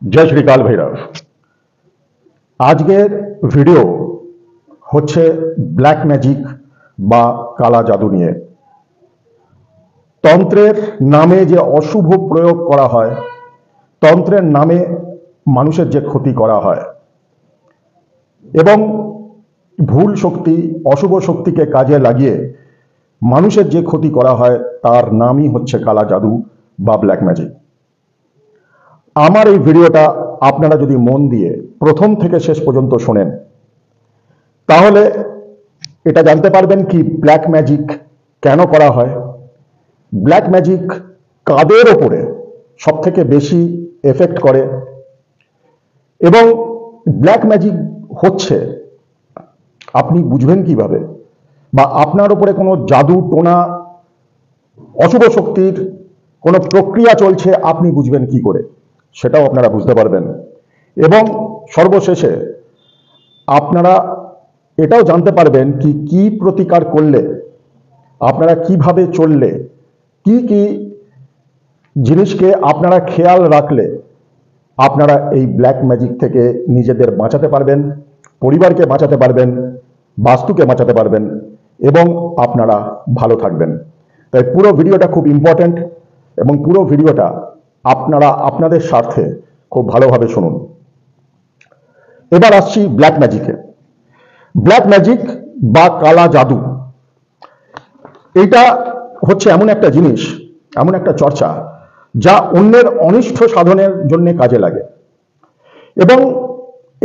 जय श्री काल भैरव। আজকের ভিডিও হচ্ছে ব্ল্যাক ম্যাজিক বা কালা জাদু নিয়ে। তন্ত্রের নামে যে অশুভ প্রয়োগ করা হয়, তন্ত্রের নামে মানুষের যে ক্ষতি করা হয় এবং ভুল শক্তি অশুভ শক্তিকে কাজে লাগিয়ে মানুষের যে ক্ষতি করা হয় তার নামই হচ্ছে কালা জাদু বা ব্ল্যাক ম্যাজিক। আমার এই ভিডিওটা আপনারা যদি মন দিয়ে প্রথম থেকে শেষ পর্যন্ত শোনেন তাহলে এটা জানতে পারবেন কি ব্ল্যাক ম্যাজিক কেন করা হয়, ব্ল্যাক ম্যাজিক কাদের ওপরে সবথেকে বেশি এফেক্ট করে এবং ব্ল্যাক ম্যাজিক হচ্ছে আপনি বুঝবেন কিভাবে, বা আপনার উপরে কোনো জাদু টোনা অশুভ শক্তির কোনো প্রক্রিয়া চলছে আপনি বুঝবেন কি করে, সেটাও আপনারা বুঝতে পারবেন। এবং সর্বশেষে আপনারা এটাও জানতে পারবেন কি কি প্রতিকার করলে, আপনারা কিভাবে চললে, কি কি জিনিসকে আপনারা খেয়াল রাখলে আপনারা এই ব্ল্যাক ম্যাজিক থেকে নিজেদের বাঁচাতে পারবেন, পরিবারকে বাঁচাতে পারবেন, বাস্তুকে বাঁচাতে পারবেন এবং আপনারা ভালো থাকবেন। তাই পুরো ভিডিওটা খুব ইম্পর্ট্যান্ট এবং পুরো ভিডিওটা আপনারা আপনাদের স্বার্থে খুব ভালোভাবে শুনুন। এবার আসছি ব্ল্যাক ম্যাজিকে। ব্ল্যাক ম্যাজিক বা কালা জাদু এটা হচ্ছে এমন একটা জিনিস, এমন একটা চর্চা যা অন্যের অনিষ্ট সাধনের জন্য কাজে লাগে এবং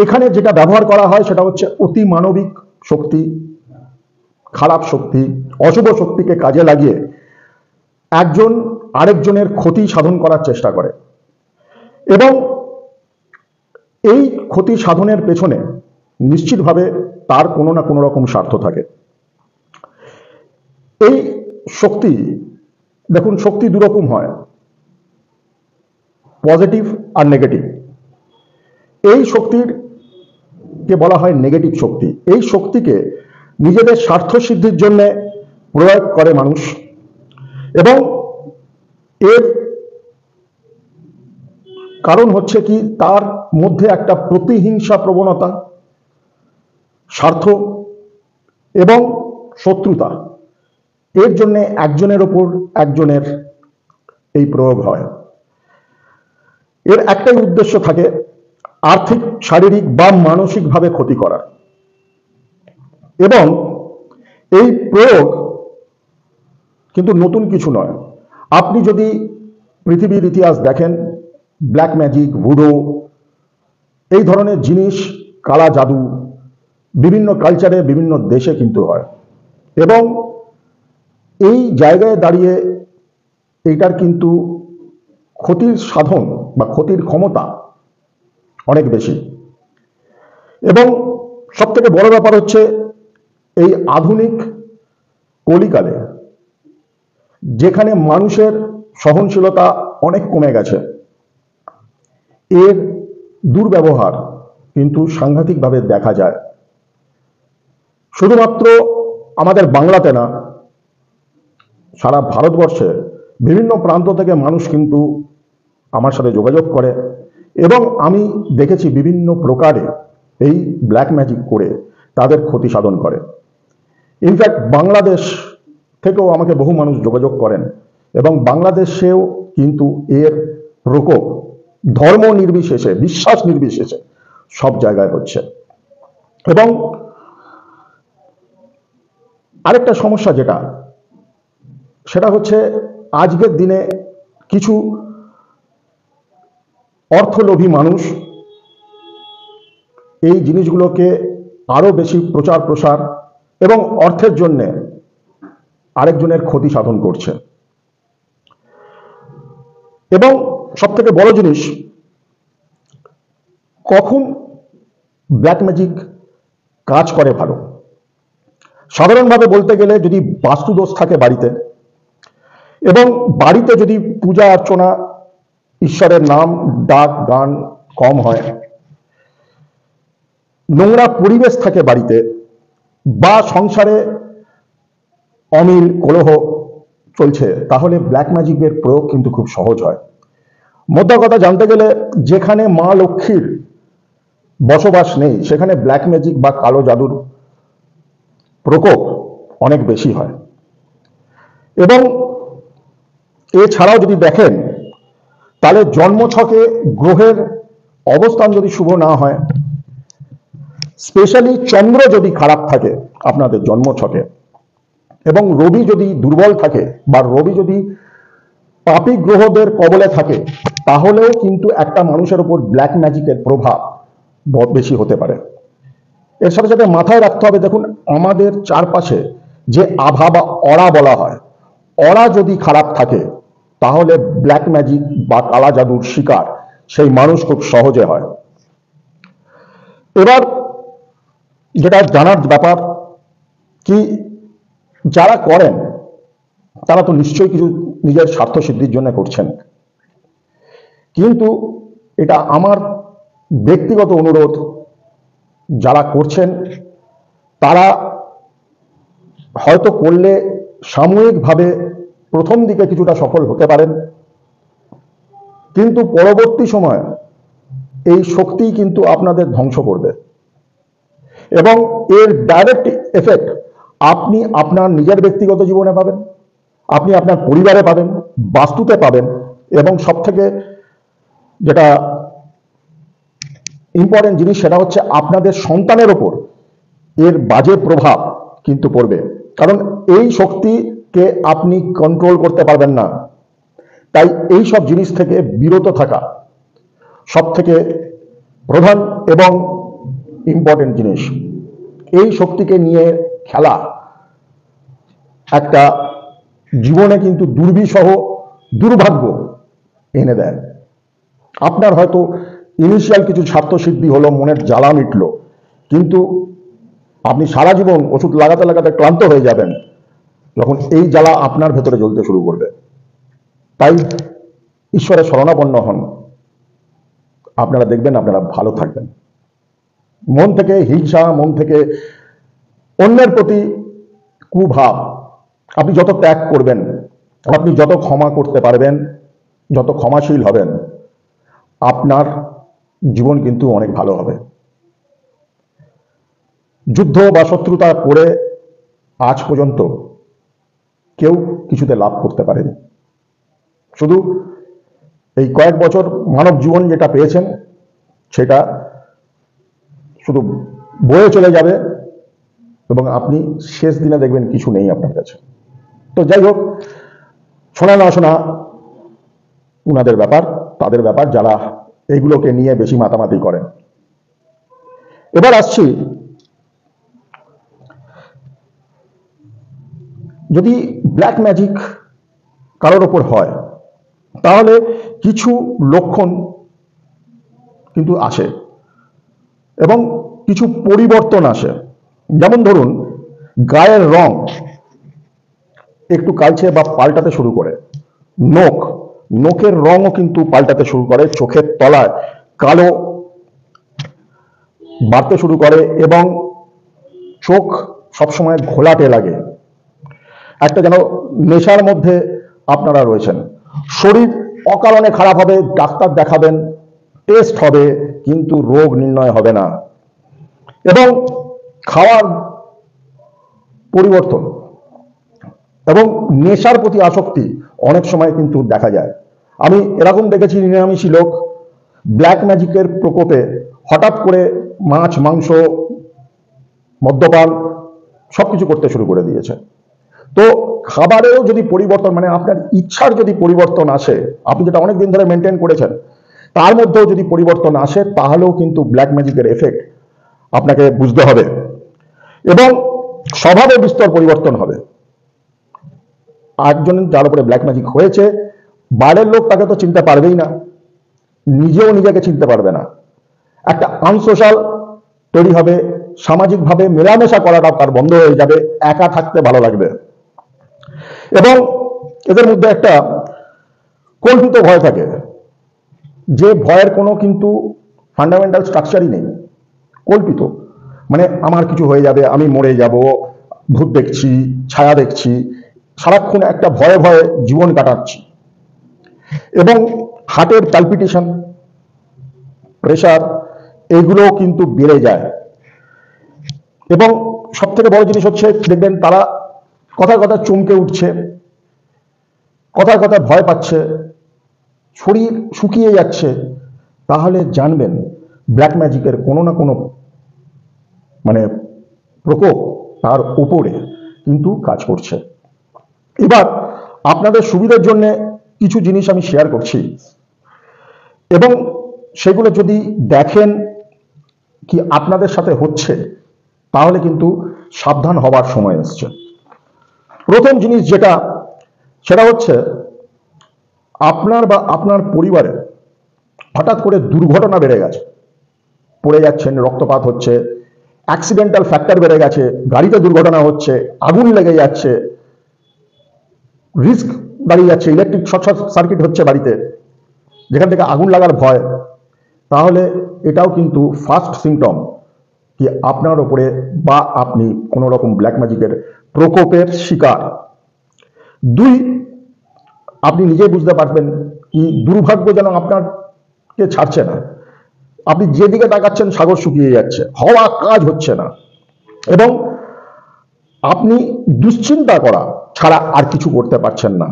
এখানে যেটা ব্যবহার করা হয় সেটা হচ্ছে অতি মানবিক শক্তি, খারাপ শক্তি, অশুভ শক্তিকে কাজে লাগিয়ে একজন আরেকজনের ক্ষতি সাধন করার চেষ্টা করে এবং এই ক্ষতি সাধনের পেছনে নিশ্চিতভাবে তার কোনো না কোনো রকম স্বার্থ থাকে। এই শক্তি, দেখুন, শক্তি দুরকম হয়, পজিটিভ আর নেগেটিভ। এই শক্তির কে বলা হয় নেগেটিভ শক্তি। এই শক্তিকে নিজেদের স্বার্থ সিদ্ধির জন্য প্রয়োগ করে মানুষ এবং এর কারণ হচ্ছে কি তার মধ্যে একটা প্রতিহিংসা প্রবণতা, স্বার্থ এবং শত্রুতা, এর জন্য একজনের ওপর একজনের এই প্রয়োগ হয়। এর একটাই উদ্দেশ্য থাকে, আর্থিক, শারীরিক বা মানসিকভাবে ক্ষতি করা। এবং এই প্রয়োগ কিন্তু নতুন কিছু নয়। আপনি যদি পৃথিবীর ইতিহাস দেখেন, ব্ল্যাক ম্যাজিক, ভুডো, এই ধরনের জিনিস, কালা জাদু বিভিন্ন কালচারে বিভিন্ন দেশে কিন্তু হয় এবং এই জায়গায় দাঁড়িয়ে এইটার কিন্তু ক্ষতির সাধন বা ক্ষতির ক্ষমতা অনেক বেশি। এবং সব থেকে বড় ব্যাপার হচ্ছে এই আধুনিক কলিকালে যেখানে মানুষের সহনশীলতা অনেক কমে গেছে, এর দুর্ব্যবহার কিন্তু সাংঘাতিকভাবে দেখা যায়। শুধুমাত্র আমাদের বাংলাতে না, সারা ভারতবর্ষে বিভিন্ন প্রান্ত থেকে মানুষ কিন্তু আমার সাথে যোগাযোগ করে এবং আমি দেখেছি বিভিন্ন প্রকারে এই ব্ল্যাক ম্যাজিক করে তাদের ক্ষতি সাধন করে। ইনফ্যাক্ট বাংলাদেশ থেকেও আমাকে বহু মানুষ যোগাযোগ করেন এবং বাংলাদেশেও কিন্তু এর প্রকোপ ধর্ম নির্বিশেষে, বিশ্বাস নির্বিশেষে সব জায়গায় হচ্ছে। এবং আরেকটা সমস্যা যেটা, সেটা হচ্ছে আজকের দিনে কিছু অর্থলোভী মানুষ এই জিনিসগুলোকে আরো বেশি প্রচার প্রসার এবং অর্থের জন্য আরেকজনের ক্ষতি সাধন করছে। এবং সব থেকে বড় জিনিস, কখন ব্ল্যাক ম্যাজিক কাজ করে ভালো, সাধারণভাবে বলতে গেলে যদি বাস্তুদোষ থাকে বাড়িতে এবং বাড়িতে যদি পূজা অর্চনা, ঈশ্বরের নাম ডাক গান কম হয়, নোংরা পরিবেশ থাকে বাড়িতে, বা সংসারে অমিল কলহ চলছে, তাহলে ব্ল্যাক ম্যাজিকের প্রয়োগ কিন্তু খুব সহজ হয়। মোদ্দা কথা জানতে গেলে যেখানে মা লক্ষ্মীর বসবাস নেই সেখানে ব্ল্যাক ম্যাজিক বা কালো জাদুর প্রকোপ অনেক বেশি হয়। এবং এছাড়াও যদি দেখেন তাহলে জন্মছকে গ্রহের অবস্থান যদি শুভ না হয়, স্পেশালি চন্দ্র যদি খারাপ থাকে আপনাদের জন্মছকে এবং রবি যদি দুর্বল থাকে বা রবি যদি পাপী গ্রহদের কবলে থাকে, তাহলেও কিন্তু একটা মানুষের উপর ব্ল্যাক ম্যাজিকের প্রভাব বেশি হতে পারে। এর সাথে সাথে মাথায় রাখতে হবে, দেখুন আমাদের চারপাশে যে আভা বা অরা বলা হয়, অরা যদি খারাপ থাকে তাহলে ব্ল্যাক ম্যাজিক বা কালা জাদুর শিকার সেই মানুষ খুব সহজে হয়। এবার যেটা জানার ব্যাপার কি, যারা করেন তারা তো নিশ্চয়ই কিছু নিজের স্বার্থ সিদ্ধির জন্য করছেন, কিন্তু এটা আমার ব্যক্তিগত অনুরোধ, যারা করছেন তারা হয়তো করলে সাময়িকভাবে প্রথম দিকে কিছুটা সফল হতে পারেন, কিন্তু পরবর্তী সময়ে এই শক্তি কিন্তু আপনাদের ধ্বংস করবে এবং এর ডাইরেক্ট এফেক্ট আপনি আপনার নিজের ব্যক্তিগত জীবনে পাবেন, আপনি আপনার পরিবারে পাবেন, বাস্তুতে পাবেন এবং সব থেকে যেটা ইম্পর্টেন্ট জিনিস সেটা হচ্ছে আপনাদের সন্তানের ওপর এর বাজে প্রভাব কিন্তু পড়বে, কারণ এই শক্তিকে আপনি কন্ট্রোল করতে পারবেন না। তাই এই সব জিনিস থেকে বিরত থাকা সব থেকে প্রধান এবং ইম্পর্টেন্ট জিনিস। এই শক্তিকে নিয়ে খেলা একটা জীবনে কিন্তু দুর্বিষহ দুর্ভাগ্য এনে দেয়। আপনার হয়তো ইনিশিয়াল কিছু স্বার্থ সিদ্ধি হলো, মনের জ্বালা মিটলো, কিন্তু আপনি সারা জীবন ওষুধ লাগাতে লাগাতে ক্লান্ত হয়ে যাবেন যখন এই জ্বালা আপনার ভেতরে জ্বলতে শুরু করবে। তাই ঈশ্বরের শরণাপন্ন হন, আপনারা দেখবেন আপনারা ভালো থাকবেন। মন থেকে হিংসা, মন থেকে অন্যের প্রতি কুভাব আপনি যত ত্যাগ করবেন, আপনি যত ক্ষমা করতে পারবেন, যত ক্ষমাশীল হবেন, আপনার জীবন কিন্তু অনেক ভালো হবে। যুদ্ধ বা শত্রুতা করে আজ পর্যন্ত কেউ কিছুতে লাভ করতে পারেনি। শুধু এই কয়েক বছর মানব জীবন যেটা পেয়েছেন সেটা শুধু বয়ে চলে যাবে এবং আপনি শেষ দিনে দেখবেন কিছু নেই আপনার কাছে। তো যাই হোক, শোনা না শোনা উনাদের ব্যাপার, তাদের ব্যাপার, যারা এইগুলোকে নিয়ে বেশি মাতামাতি করেন। এবার আসছি, যদি ব্ল্যাক ম্যাজিক কারোর ওপর হয় তাহলে কিছু লক্ষণ কিন্তু আসে এবং কিছু পরিবর্তন আসে। যেমন ধরুন, গায়ের রং একটু কালচে বা পাল্টাতে শুরু করে, নোকের রঙও কিন্তু পাল্টাতে শুরু করে, চোখের তলায় কালো বাড়তে শুরু করে এবং চোখ সবসময় ঘোলাটে লাগে, একটা যেন নেশার মধ্যে আপনারা রয়েছেন। শরীর অকারণে খারাপ হবে, ডাক্তার দেখাবেন, টেস্ট হবে, কিন্তু রোগ নির্ণয় হবে না। এবং খাওয়ার পরিবর্তন এবং নেশার প্রতি আসক্তি অনেক সময় কিন্তু দেখা যায়। আমি এরকম দেখেছি, নিরামিষী লোক ব্ল্যাক ম্যাজিকের প্রকোপে হঠাৎ করে মাছ, মাংস, মদ্যপান সবকিছু করতে শুরু করে দিয়েছে। তো খাবারেও যদি পরিবর্তন, মানে আপনার ইচ্ছার যদি পরিবর্তন আসে, আপনি যেটা অনেকদিন ধরে মেনটেন করেছেন তার মধ্যেও যদি পরিবর্তন আসে, তাহলেও কিন্তু ব্ল্যাক ম্যাজিকের এফেক্ট আপনাকে বুঝতে হবে এবং স্বভাবে বিস্তর পরিবর্তন হবে। একজন যার উপরে ব্ল্যাক ম্যাজিক হয়েছে, বাইরের লোক তাকে তো চিনতে পারবেই না, নিজেও নিজেকে চিনতে পারবে না, একটা আনসোশ্যাল তৈরি হবে, সামাজিকভাবে মেলামেশা করাটাও তার বন্ধ হয়ে যাবে, একা থাকতে ভালো লাগবে এবং এদের মধ্যে একটা কল্পিত ভয় থাকে, যে ভয়ের কোনো কিন্তু ফান্ডামেন্টাল স্ট্রাকচারই নেই, কল্পিত। মানে আমার কিছু হয়ে যাবে, আমি মরে যাব, ভূত দেখছি, ছায়া দেখছি, সারাক্ষণ একটা ভয়ে ভয়ে জীবন কাটাচ্ছি। এবং হার্টের প্যালপিটেশন, প্রেশার, এগুলোও কিন্তু বেড়ে যায়। এবং সব থেকে বড় জিনিস হচ্ছে, দেখবেন তারা কথায় কথায় চমকে উঠছে, কথায় কথায় ভয় পাচ্ছে, শরীর শুকিয়ে যাচ্ছে, তাহলে জানবেন ব্ল্যাক ম্যাজিকের কোনো না কোনো মানে প্রকোপ তার উপরে কিন্তু কাজ করছে। এবার আপনাদের সুবিধার জন্য কিছু জিনিস আমি শেয়ার করছি, এবং সেগুলো যদি দেখেন কি আপনাদের সাথে হচ্ছে, তাহলে কিন্তু সাবধান হবার সময় এসছে। প্রথম জিনিস সেটা হচ্ছে, আপনার বা আপনার পরিবারের হঠাৎ করে দুর্ঘটনা বেড়ে গেছে, পড়ে যাচ্ছেন, রক্তপাত হচ্ছে, অ্যাক্সিডেন্টাল ফ্যাক্টর বেড়ে গেছে, গাড়িতে দুর্ঘটনা হচ্ছে, আগুন লেগে যাচ্ছে, রিস্ক দাঁড়িয়ে যাচ্ছে, ইলেকট্রিক শর্ট সার্কিট হচ্ছে বাড়িতে, যেখান থেকে আগুন লাগার ভয়, তাহলে এটাও কিন্তু ফার্স্ট সিমটম কি আপনার ওপরে বা আপনি কোনো রকম ব্ল্যাক ম্যাজিকের প্রকোপের শিকার। দুই, আপনি নিজেই বুঝতে পারবেন কি দুর্ভাগ্য যেন আপনাকে ছাড়ছে না, আপনি যেদিকে তাকাচ্ছেন সাগর শুকিয়ে যাচ্ছে, হওয়া কাজ হচ্ছে না, এবং আপনি দুশ্চিন্তা করা ছাড়া আর কিছু করতে পারছেন না।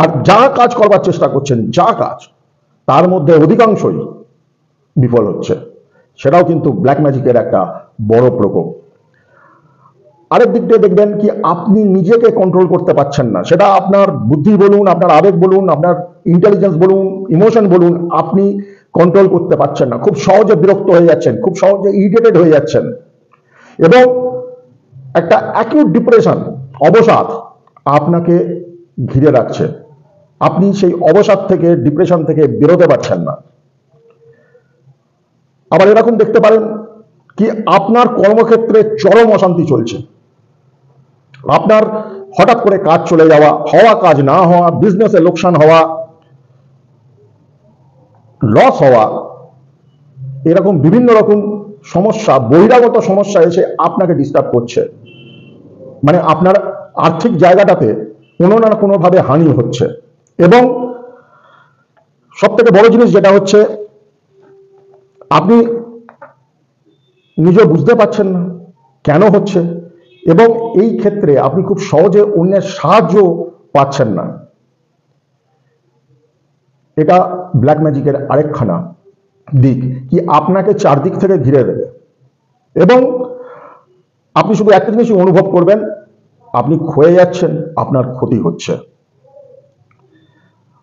আর যা কাজ করবার চেষ্টা করছেন, যা কাজ, তার মধ্যে অধিকাংশই বিফল হচ্ছে। সেটাও কিন্তু ব্ল্যাক ম্যাজিকের একটা বড় প্রকোপ। আরেক দিক দিয়ে দেখবেন কি আপনি নিজেকে কন্ট্রোল করতে পারছেন না, সেটা আপনার বুদ্ধি বলুন, আপনার আবেগ বলুন, আপনার ইন্টেলিজেন্স বলুন, ইমোশন বলুন, আপনি কন্ট্রোল করতে পারছেন না, খুব সহজে বিরক্ত হয়ে যাচ্ছেন, খুব সহজে ইরিটেটেড হয়ে যাচ্ছেন, এবং একটা অ্যাকিউট ডিপ্রেশন, অবসাদ আপনাকে ঘিরে রাখছে। আপনি সেই অবসাদ থেকে, ডিপ্রেশন থেকে বেরোতে পারছেন না। আবার এরকম দেখতে পারেন কি আপনার কর্মক্ষেত্রে চরম অশান্তি চলছে, আপনার হঠাৎ করে কাজ চলে যাওয়া, হওয়া কাজ না হওয়া, বিজনেসে লোকসান হওয়া, লস হওয়া, এরকম বিভিন্ন রকম সমস্যা, বহিরাগত সমস্যা এসে আপনাকে ডিস্টার্ব করছে। মানে আপনার আর্থিক জায়গাটাতে কোনো না কোনোভাবে হানি হচ্ছে। এবং সব থেকে বড় জিনিস যেটা হচ্ছে, আপনি নিজে বুঝতে পারছেন না কেন হচ্ছে, এবং এই ক্ষেত্রে আপনি খুব সহজে অন্যের সাহায্য পাচ্ছেন না। এটা ব্ল্যাক ম্যাজিকের আরেকখানা দিক কি আপনাকে চারদিক থেকে ঘিরে দেবে, এবং আপনি শুধু একটা জিনিসই অনুভব করবেন, আপনি ক্ষয়ে যাচ্ছেন, আপনার ক্ষতি হচ্ছে।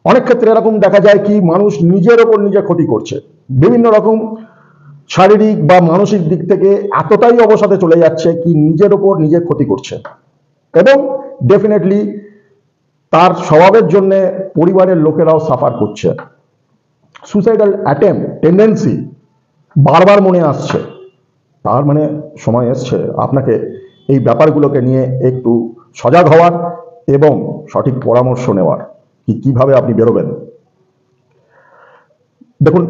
অনেক ক্ষেত্রে এরকম দেখা যায় কি মানুষ নিজের ওপর নিজে ক্ষতি করছে, বিভিন্ন রকম শারীরিক বা মানসিক দিক থেকে এতটাই অবসাদে চলে যাচ্ছে কি নিজের ওপর নিজে ক্ষতি করছে, এবং ডেফিনেটলি তার স্বভাবের জন্য পরিবারের লোকেরাও সাফার করছে। সুসাইডাল অ্যাটেম্প টেন্ডেন্সি বারবার মনে আসছে। তার মানে সময় এসছে আপনাকে এই ব্যাপারগুলোকে নিয়ে একটু সজাগ হওয়ার এবং সঠিক পরামর্শ নেওয়ার কি কিভাবে আপনি বেরোবেন। দেখুন,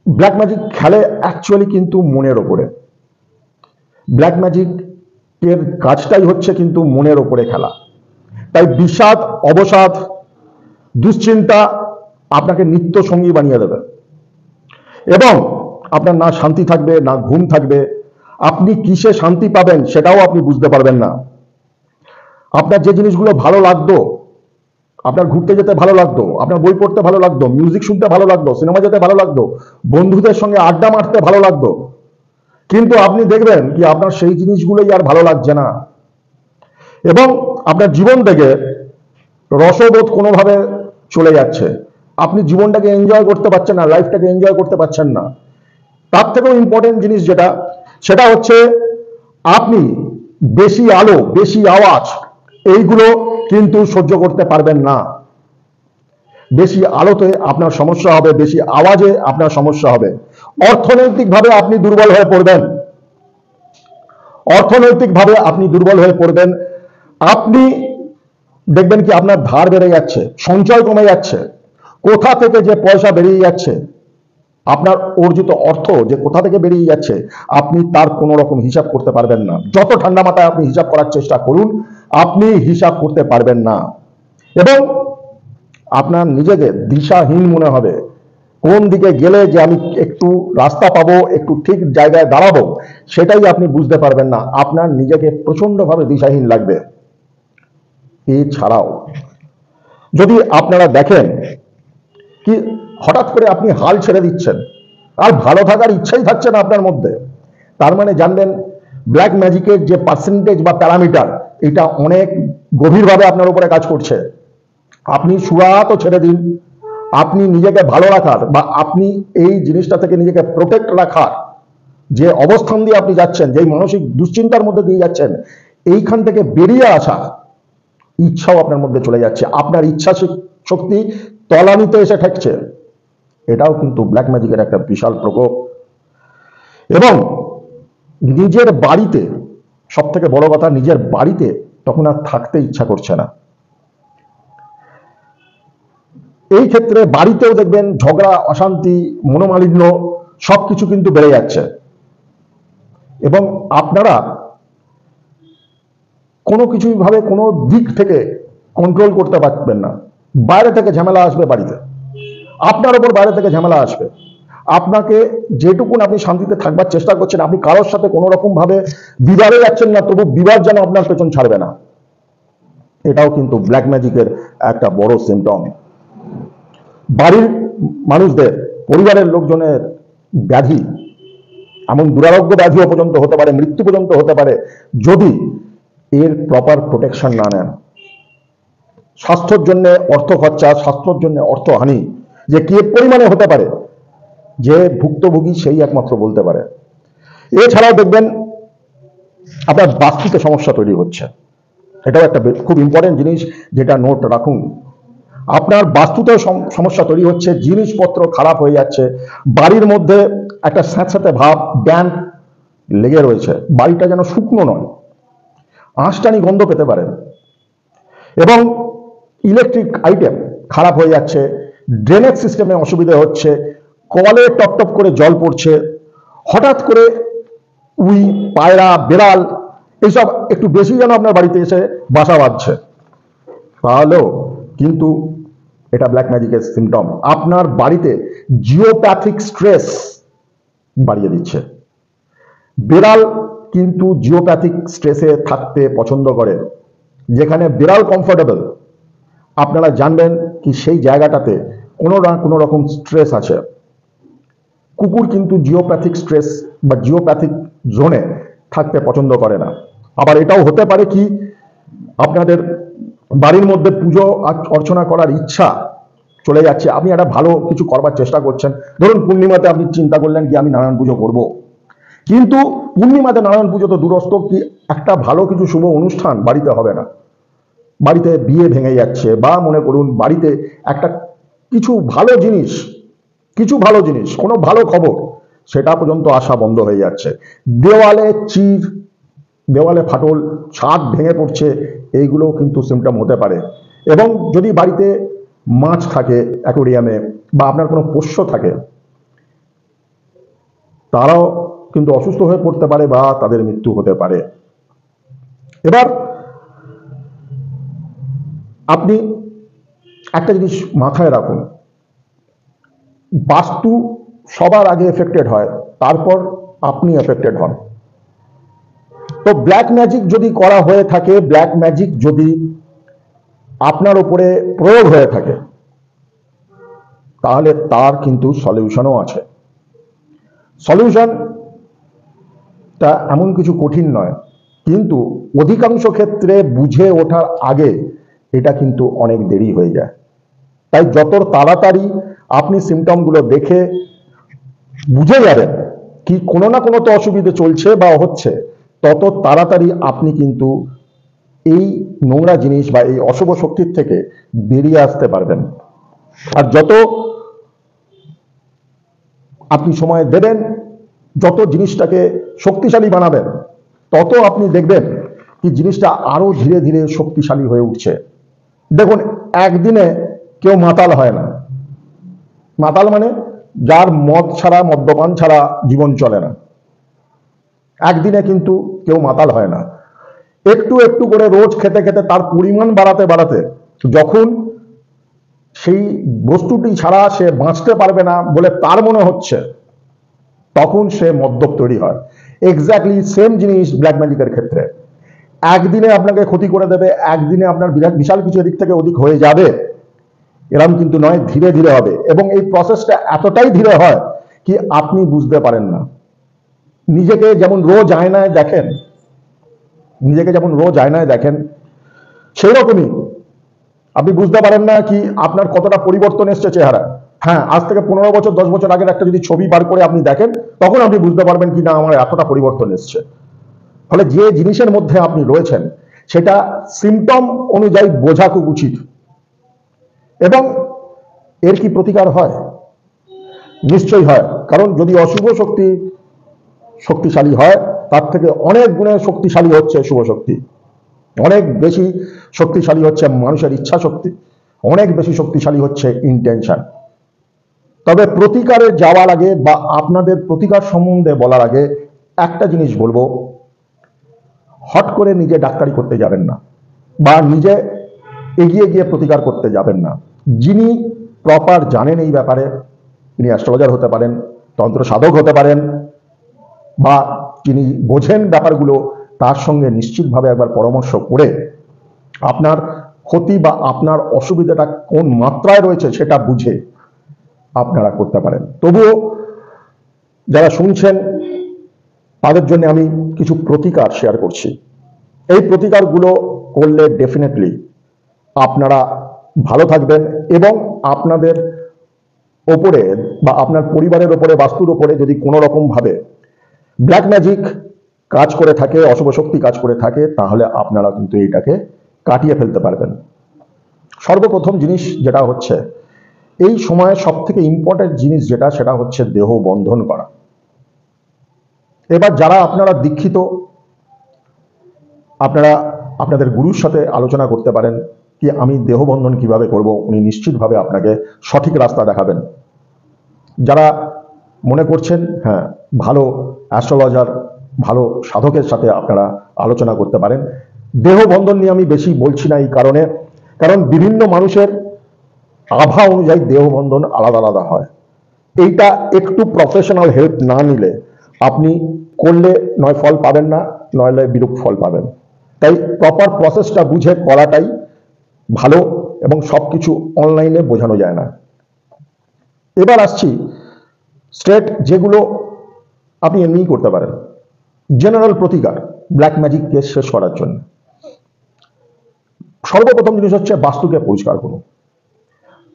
ব্ল্যাক ম্যাজিক খেলে অ্যাকচুয়ালি কিন্তু মনের ওপরে। ব্ল্যাক ম্যাজিকের কাজটাই হচ্ছে কিন্তু মনের ওপরে খেলা। তাই বিষাদ, অবসাদ, দুশ্চিন্তা আপনাকে নিত্য সঙ্গী বানিয়ে দেবে, এবং আপনার না শান্তি থাকবে, না ঘুম থাকবে। আপনি কিসে শান্তি পাবেন সেটাও আপনি বুঝতে পারবেন না। আপনার যে জিনিসগুলো ভালো লাগতো, আপনার ঘুরতে যেতে ভালো লাগতো, আপনার বই পড়তে ভালো লাগতো, মিউজিক শুনতে ভালো লাগতো, সিনেমা যেতে ভালো লাগতো, বন্ধুদের সঙ্গে আড্ডা মারতে ভালো লাগতো, কিন্তু আপনি দেখবেন কি আপনার সেই জিনিসগুলোই আর ভালো লাগছে না, এবং আপনার জীবন থেকে রসবোধ কোনোভাবে চলে যাচ্ছে। আপনি জীবনটাকে এনজয় করতে পারছেন না, লাইফটাকে এনজয় করতে পারছেন না। তার থেকেও ইম্পর্টেন্ট জিনিস সেটা হচ্ছে আপনি বেশি আলো, বেশি আওয়াজ এইগুলো কিন্তু সহ্য করতে পারবেন না। বেশি আলোতে আপনার সমস্যা হবে, বেশি আওয়াজে আপনার সমস্যা হবে। অর্থনৈতিকভাবে আপনি দুর্বল হয়ে পড়বেন, অর্থনৈতিকভাবে আপনি দুর্বল হয়ে পড়বেন। আপনি দেখবেন কি আপনার ধার বেড়ে যাচ্ছে, সঞ্চয় কমে যাচ্ছে, কোথা থেকে যে পয়সা বেরিয়ে যাচ্ছে, আপনার অর্জিত অর্থ যে কোথা থেকে বেরিয়ে যাচ্ছে আপনি তার কোনো রকম হিসাব করতে পারবেন না। যত ঠান্ডা মাথায় আপনি হিসাব করার চেষ্টা করুন, আপনি হিসাব করতে পারবেন না। এবং আপনার নিজেকে দিশাহীন মনে হবে। কোন দিকে গেলে যে আমি একটু রাস্তা পাবো, একটু ঠিক জায়গায় দাঁড়াবো, সেটাই আপনি বুঝতে পারবেন না। আপনার নিজেকে প্রচন্ডভাবে দিশাহীন লাগবে। এছাড়াও যদি আপনারা দেখেন কি হঠাৎ করে আপনি হাল ছেড়ে দিচ্ছেন, আর ভালো থাকার ইচ্ছাই থাকছে না আপনার মধ্যে, তার মানে জানবেন ব্ল্যাক ম্যাজিকের যে পার্সেন্টেজ বা প্যারামিটার, এটা অনেক গভীরভাবে আপনার উপরে কাজ করছে। আপনি শুয়া তো ছেড়ে দিন, আপনি নিজেকে ভালো রাখার বা আপনি এই জিনিসটা থেকে নিজেকে প্রোটেক্ট রাখার যে অবস্থান দিয়ে আপনি যাচ্ছেন, যেই মানসিক দুশ্চিন্তার মধ্যে দিয়ে যাচ্ছেন, এইখান থেকে বেরিয়ে আসা ইচ্ছাও আপনার মধ্যে চলে যাচ্ছে। আপনার ইচ্ছা শক্তি তলানিতে এসে ঠেকছে। এটাও কিন্তু ব্ল্যাক ম্যাজিকের একটা বিশাল প্রকোপ। এবং নিজের বাড়িতে, সব থেকে বড় কথা, নিজের বাড়িতে তখন আর থাকতে ইচ্ছা করছে না। এই ক্ষেত্রে বাড়িতেও দেখবেন ঝগড়া, অশান্তি, মনোমালিন্য সবকিছু কিন্তু বেড়ে যাচ্ছে। এবং আপনারা কোনো কিছুই ভাবে কোনো দিক থেকে কন্ট্রোল করতে পারবেন না। বাইরে থেকে ঝামেলা আসবে বাড়িতে, আপনার ওপর বাইরে থেকে ঝামেলা আসবে। আপনাকে যেটুকুন আপনি শান্তিতে থাকবার চেষ্টা করছেন, আপনি কারোর সাথে কোনো রকম ভাবে বিবাদে যাচ্ছেন না, তবু বিবাদ যেন আপনার পেছন ছাড়বে না। এটাও কিন্তু ব্ল্যাক ম্যাজিকের একটা বড় সিমটম। বাড়ির মানুষদের, পরিবারের লোকজনের ব্যাধি, এমন দুরারোগ্য ব্যাধিও পর্যন্ত হতে পারে, মৃত্যু পর্যন্ত হতে পারে, যদি এর প্রপার প্রোটেকশন না নেন। স্বাস্থ্যের জন্য অর্থ খরচা, স্বাস্থ্যের জন্য অর্থহানি যে কি পরিমাণে হতে পারে, যে ভুক্তভোগী সেই একমাত্র বলতে পারে। এছাড়াও দেখবেন আপনার বাস্তুতে সমস্যা তৈরি হচ্ছে। এটাও একটা খুব ইম্পর্টেন্ট জিনিস, যেটা নোট রাখুন। আপনার বাস্তুতে সমস্যা তৈরি হচ্ছে, জিনিসপত্র খারাপ হয়ে যাচ্ছে, বাড়ির মধ্যে একটা স্যাঁতস্যাঁতে ভাব, ড্যাম্প লেগে রয়েছে, বাড়িটা যেন শুকনো নয়, আঁশটানি গন্ধ পেতে পারেন। এবং ইলেকট্রিক আইটেম খারাপ হয়ে যাচ্ছে, ড্রেনেজ সিস্টেমে অসুবিধা হচ্ছে, কলে টপ টপ করে জল পড়ছে, হঠাৎ করে উই, পায়রা, বেড়াল এইসব একটু বেশি যেন আপনার বাড়িতে এসে বাসা বাঁধছে, তাহলেও কিন্তু এটা ব্ল্যাক ম্যাজিকের সিমটম। আপনার বাড়িতে জিওপ্যাথিক স্ট্রেস বাড়িয়ে দিচ্ছে। বিড়াল কিন্তু জিওপ্যাথিক স্ট্রেসে থাকতে পছন্দ করে। যেখানে বিড়াল কমফোর্টেবল, আপনারা জানবেন কি সেই জায়গাটাতে কোনো না কোনো রকম স্ট্রেস আছে। কুকুর কিন্তু জিওপ্যাথিক স্ট্রেস বা জিওপ্যাথিক জোনে থাকতে পছন্দ করে না। আবার এটাও হতে পারে কি, আপনাদের বাড়ির মধ্যে পুজো অর্চনা করার ইচ্ছা চলে যাচ্ছে, আপনি একটা ভালো কিছু করবার চেষ্টা করছেন, ধরুন পূর্ণিমাতে আপনি চিন্তা করলেন কি আমি নারায়ণ পুজো করব, কিন্তু পূর্ণিমাতে নারায়ণ পুজো তো দূরস্থ, কি একটা ভালো কিছু শুভ অনুষ্ঠান বাড়িতে হবে না, বাড়িতে বিয়ে ভেঙে যাচ্ছে, বা মনে করুন বাড়িতে একটা কিছু ভালো জিনিস, কোনো ভালো খবর, সেটা পর্যন্ত আসা বন্ধ হয়ে যাচ্ছে। দেওয়ালে চির, দেওয়ালে ফাটল, ছাদ ভেঙে পড়ছে, এইগুলোও কিন্তু সিমটম হতে পারে। এবং যদি বাড়িতে মাছ থাকে অ্যাকোরিয়ামে, বা আপনার কোনো পোষ্য থাকে, তারাও কিন্তু অসুস্থ হয়ে পড়তে পারে বা তাদের মৃত্যু হতে পারে। এবার আপনি একটা জিনিস মাথায় রাখুন, বাস্তু সবার আগে এফেক্টেড হয়, তারপর আপনি এফেক্টেড হন। তো ব্ল্যাক ম্যাজিক যদি করা হয়ে থাকে, ব্ল্যাক ম্যাজিক যদি আপনার উপরে প্রয়োগ হয়ে থাকে, তাহলে তার কিন্তু সলিউশনও আছে। সলিউশনটা এমন কিছু কঠিন নয়, কিন্তু অধিকাংশ ক্ষেত্রে বুঝে ওঠার আগে এটা কিন্তু অনেক দেরি হয়ে যায়। তাই যত তাড়াতাড়ি আপনি সিমটমগুলো দেখে বুঝে যাবেন কি কোনো না কোনো তো অসুবিধে চলছে বা হচ্ছে, তত তাড়াতাড়ি আপনি কিন্তু এই নোংরা জিনিস বা এই অশুভ শক্তির থেকে বেরিয়ে আসতে পারবেন। আর যত আপনি সময় দেবেন, যত জিনিসটাকে শক্তিশালী বানাবেন, তত আপনি দেখবেন কি জিনিসটা আরো ধীরে ধীরে শক্তিশালী হয়ে উঠছে। দেখুন, একদিনে কেউ মাতাল হয় না। মাতাল মানে যার মদ ছাড়া, মদ্যপান ছাড়া জীবন চলে না, একদিনে কিন্তু কেউ মাতাল হয় না। একটু একটু করে রোজ খেতে খেতে তার পরিমাণ বাড়াতে বাড়াতে যখন সেই বস্তুটি ছাড়া সে বাঁচতে পারবে না বলে তার মনে হচ্ছে, তখন সে মদ্যপ তৈরি হয়। এক্স্যাক্টলি সেম জিনিস ব্ল্যাক ম্যাজিকের ক্ষেত্রে। একদিনে আপনাকে ক্ষতি করে দেবে, একদিনে আপনার বিশাল কিছু এদিক থেকে ওদিক হয়ে যাবে, এরকম কিন্তু নয়, ধীরে ধীরে হবে। এবং এই প্রসেসটা এতটাই ধীরে হয় কি আপনি বুঝতে পারেন না। নিজেকে যেমন রোজ আয়নায় দেখেন, সেই রকমই আপনি বুঝতে পারেন না কি আপনার কতটা পরিবর্তন এসছে চেহারা। হ্যাঁ, আজ থেকে 15 বছর 10 বছর আগের একটা যদি ছবি বার করে আপনি দেখেন, তখন আপনি বুঝতে পারবেন কি না আমার এতটা পরিবর্তন এসছে। ফলে যে জিনিসের মধ্যে আপনি রয়েছেন সেটা সিমটম অনুযায়ী বোঝা খুব উচিত। এবং এর কি প্রতিকার হয়? নিশ্চয়ই হয়। কারণ যদি অশুভ শক্তি শক্তিশালী হয়, তার থেকে অনেক গুণে শক্তিশালী হচ্ছে শুভ শক্তি, অনেক বেশি শক্তিশালী হচ্ছে মানুষের ইচ্ছা শক্তি, অনেক বেশি শক্তিশালী হচ্ছে ইন্টেনশন। তবে প্রতিকারে যাওয়ার আগে বা আপনাদের প্রতিকার সম্বন্ধে বলার আগে একটা জিনিস বলবো, হট করে নিজে ডাক্তারি করতে যাবেন না, বা নিজে এগিয়ে গিয়ে প্রতিকার করতে যাবেন না। যিনি প্রপার জানেন এই ব্যাপারে, তিনি অ্যাস্ট্রোলজার হতে পারেন, তন্ত্র সাধক হতে পারেন, বা যিনি বোঝেন ব্যাপারগুলো, তার সঙ্গে নিশ্চিতভাবে একবার পরামর্শ করে আপনার ক্ষতি বা আপনার অসুবিধাটা কোন মাত্রায় রয়েছে সেটা বুঝে আপনারা করতে পারেন। তবুও যারা শুনছেন তাদের জন্য আমি কিছু প্রতিকার শেয়ার করছি। এই প্রতিকারগুলো করলে ডেফিনেটলি আপনারা ভালো থাকবেন, এবং আপনাদের ওপরে বা আপনার পরিবারের ওপরে, বাস্তুর ওপরে যদি কোনো রকম ভাবে ব্ল্যাক ম্যাজিক কাজ করে থাকে, অশুভ শক্তি কাজ করে থাকে, তাহলে আপনারা কিন্তু এইটাকে কাটিয়ে ফেলতে পারবেন। সর্বপ্রথম জিনিস যেটা হচ্ছে, এই সময়ে সব থেকে ইম্পর্টেন্ট জিনিস যেটা, সেটা হচ্ছে দেহ বন্ধন করা। এবার যারা আপনারা দীক্ষিত, আপনারা আপনাদের গুরুর সাথে আলোচনা করতে পারেন কি আমি দেহ বন্ধন কিভাবে করব, উনি নিশ্চিতভাবে আপনাকে সঠিক রাস্তা দেখাবেন। যারা মনে করছেন হ্যাঁ ভালো অ্যাস্ট্রোলজার, ভালো সাধকের সাথে আপনারা আলোচনা করতে পারেন। দেহ বন্ধন নিয়ে আমি বেশি বলছি না এই কারণে, কারণ বিভিন্ন মানুষের আভা অনুযায়ী দেহ বন্ধন আলাদা আলাদা হয়। এইটা একটু প্রফেশনাল হেল্প না নিলে আপনি করলে নয় ফল পাবেন না, নইলে বিরূপ ফল পাবেন। তাই প্রপার প্রসেসটা বুঝে করাটাই ভালো, এবং সবকিছু অনলাইনে বোঝানো যায় না। এবার আসছি স্ট্রেট যেগুলো আপনি এমনিই করতে পারেন। জেনারেল প্রতিকার ব্ল্যাক ম্যাজিক কেস শেষ করার জন্য সর্বপ্রথম জিনিস হচ্ছে বাস্তুকে পরিষ্কার করুন।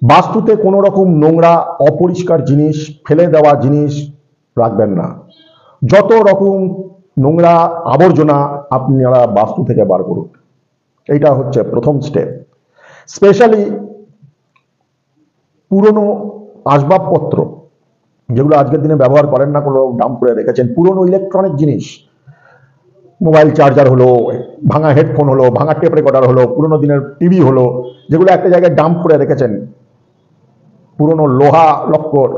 বাস্তুতে কোনো রকম নোংরা অপরিষ্কার জিনিস, ফেলে দেওয়া জিনিস রাখবেন না। যত রকম নোংরা আবর্জনা আপনারা বাস্তু থেকে বার করুন, এইটা হচ্ছে প্রথম স্টেপ। স্পেশালি পুরনো আসবাবপত্র যেগুলো আজকের দিনে ব্যবহার করেন না, কোনো ডাম্প করে রেখেছেন, পুরনো ইলেকট্রনিক জিনিস, মোবাইল চার্জার হলো, ভাঙা হেডফোন হলো, ভাঙা টেপ রেকর্ডার হলো, পুরনো দিনের টিভি হলো, যেগুলো একটা জায়গায় ডাম্প করে রেখেছেন, পুরনো লোহা লক্কর,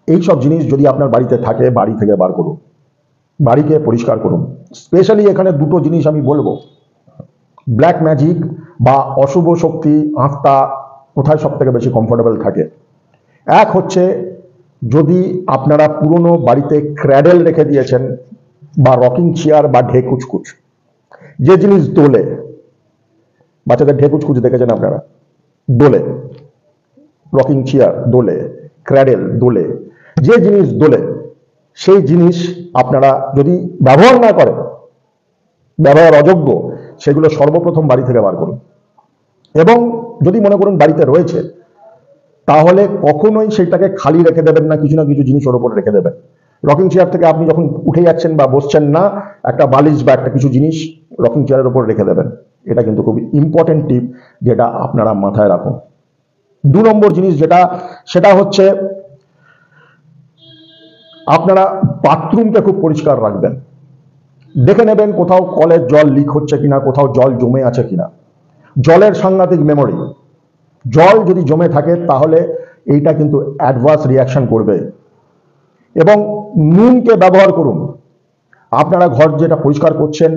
এইসব জিনিস যদি আপনার বাড়িতে থাকে, বাড়ি থেকে বার করুন, বাড়িকে পরিষ্কার করুন। স্পেশালি এখানে দুটো জিনিস আমি বলবো, ব্ল্যাক ম্যাজিক বা অশুভ শক্তি আত্মা কোথায় সব থেকে বেশি কমফোর্টেবল থাকে। এক হচ্ছে যদি আপনারা পুরনো বাড়িতে ক্র্যাডেল রেখে দিয়েছেন, বা রকিং চেয়ার বা ঢেকুচকুচ, যে জিনিস দোলে, বাচ্চাদের ঢেকুচকুচ দেখেছেন আপনারা, দোলে, রকিং চেয়ার দোলে, ক্র্যাডেল দোলে, যে জিনিস দোলে, সেই জিনিস আপনারা যদি ব্যবহার না করেন, ব্যবহার অযোগ্য, সেগুলো সর্বপ্রথম বাড়ি থেকে বার করুন। এবং যদি মনে করুন বাড়িতে রয়েছে, তাহলে কখনোই সেটাকে খালি রেখে দেবেন না, কিছু না কিছু জিনিস ওর উপরে রেখে দেবেন। রকিং চেয়ার থেকে আপনি যখন উঠে যাচ্ছেন বা বসছেন না, একটা বালিশ বা একটা কিছু জিনিস রকিং চেয়ারের উপর রেখে দেবেন। এটা কিন্তু খুব ইম্পর্টেন্ট টিপ, যেটা আপনারা মাথায় রাখুন। 2 নম্বর জিনিস যেটা, সেটা হচ্ছে আপনারা বাথরুমকে খুব পরিষ্কার রাখবেন। দেখে নেবেন কোথাও কলের জল লিক হচ্ছে কিনা, কোথাও জল জমে আছে কিনা। জলের সাংঘাতিক মেমোরি, জল যদি জমে থাকে তাহলে এইটা কিন্তু অ্যাডভার্স রিয়াকশন করবে। এবং নুনকে ব্যবহার করুন। আপনারা ঘর যেটা পরিষ্কার করছেন,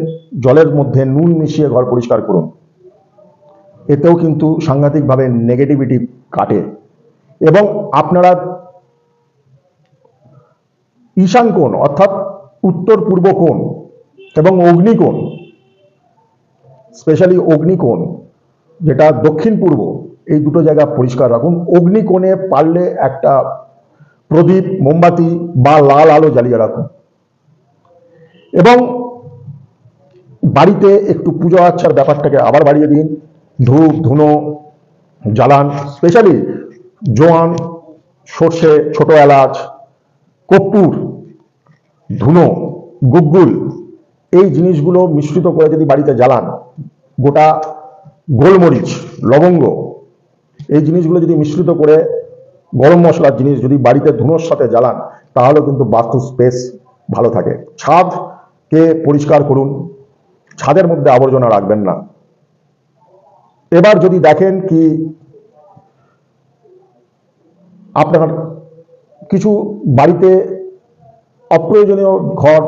জলের মধ্যে নুন মিশিয়ে ঘর পরিষ্কার করুন। এতেও কিন্তু সাংঘাতিকভাবে নেগেটিভিটি কাটে। এবং আপনারা ঈশান কোণ অর্থাৎ উত্তর পূর্ব কোণ এবং অগ্নিকোণ, স্পেশালি অগ্নিকোণ যেটা দক্ষিণ পূর্ব, এই দুটো জায়গা পরিষ্কার রাখুন। অগ্নিকোণে পারলে একটা প্রদীপ, মোমবাতি বা লাল আলো জ্বালিয়ে রাখুন। এবং বাড়িতে একটু পুজো আচ্ছার ব্যাপারটাকে আবার বাড়িয়ে দিন। ধূপ ধুনো জ্বালান, স্পেশালি জোয়ান, সর্ষে, ছোট এলাচ, কর্পূর, ধুনো, গুগ্গুল, এই জিনিসগুলো মিশ্রিত করে যদি বাড়িতে জ্বালান, গোটা গোলমরিচ, লবঙ্গ, এই জিনিসগুলো যদি মিশ্রিত করে, গরম মশলার জিনিস যদি বাড়িতে ধুনোর সাথে জ্বালান, তাহলে কিন্তু বাস্তু স্পেস ভালো থাকে। ছাদকে পরিষ্কার করুন, ছাদের মধ্যে আবর্জনা রাখবেন না। এবার যদি দেখেন কি আপনার কিছু বাড়িতে অপ্রয়োজনীয় ঘর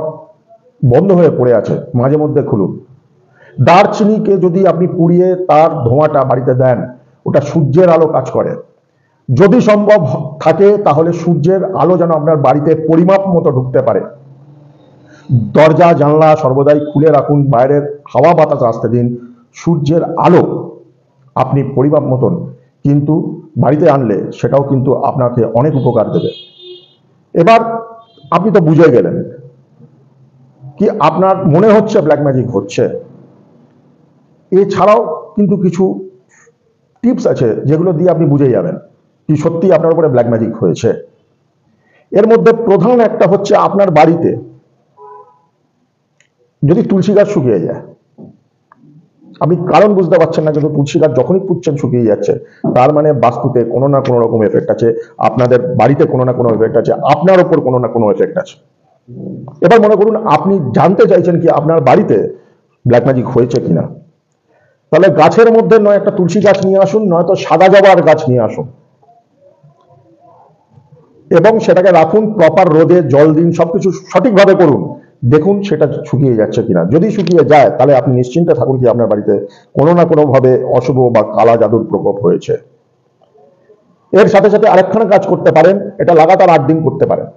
বন্ধ হয়ে পড়ে আছে, মাঝে মধ্যে খুলুন। দারচিনিকে যদি আপনি পুড়িয়ে তার ধোঁয়াটা বাড়িতে দেন, ওটা সূর্যের আলো কাজ করে। যদি সম্ভব থাকে তাহলে সূর্যের আলো যেন আপনার বাড়িতে পরিমাপ মতো ঢুকতে পারে। দরজা জানলা সর্বদাই খুলে রাখুন, বাইরের হাওয়া বাতাস আসতে দিন। সূর্যের আলো আপনি পরিমাপ মতন কিন্তু বাড়িতে আনলে সেটাও কিন্তু আপনাকে অনেক উপকার দেবে। এবার আপনি তো বুঝে গেলেন কি আপনার মনে হচ্ছে ব্ল্যাক ম্যাজিক হচ্ছে। এছাড়াও কিন্তু কিছু টিপস আছে যেগুলো দিয়ে আপনি বুঝে যাবেন কি সত্যি আপনার উপরে ব্ল্যাক ম্যাজিক হয়েছে। এর মধ্যে প্রধান একটা হচ্ছে, আপনার বাড়িতে যদি তুলসী গাছ শুকিয়ে যায়, আপনি কারণ বুঝতে পারছেন না, কিন্তু তুলসী গাছ যখনই পুচ্ছেন শুকিয়ে যাচ্ছে, তার মানে বাস্তুতে কোনো না কোনো রকম এফেক্ট আছে, আপনাদের বাড়িতে কোনো না কোনো এফেক্ট আছে, আপনার ওপর কোনো না কোনো এফেক্ট আছে। এবার মনে করুন আপনি জানতে চাইছেন কি আপনার বাড়িতে ব্ল্যাক ম্যাজিক হয়েছে কিনা, তাহলে গাছের মধ্যে নয় একটা তুলসী গাছ নিয়ে আসুন, নয়তো সাদা জবার গাছ নিয়ে আসুন এবং সেটাকে রাখুন প্রপার রোদে, জল দিন, সবকিছু সঠিকভাবে করুন। দেখুন সেটা শুকিয়ে যাচ্ছে কিনা। যদি শুকিয়ে যায় তাহলে আপনি নিশ্চিন্তে থাকুন কি আপনার বাড়িতে কোনো না কোনো ভাবে অশুভ বা কালা জাদুর প্রকোপ হয়েছে। এর সাথে সাথে আরেকখানা কাজ করতে পারেন, এটা লাগাতার 8 দিন করতে পারেন।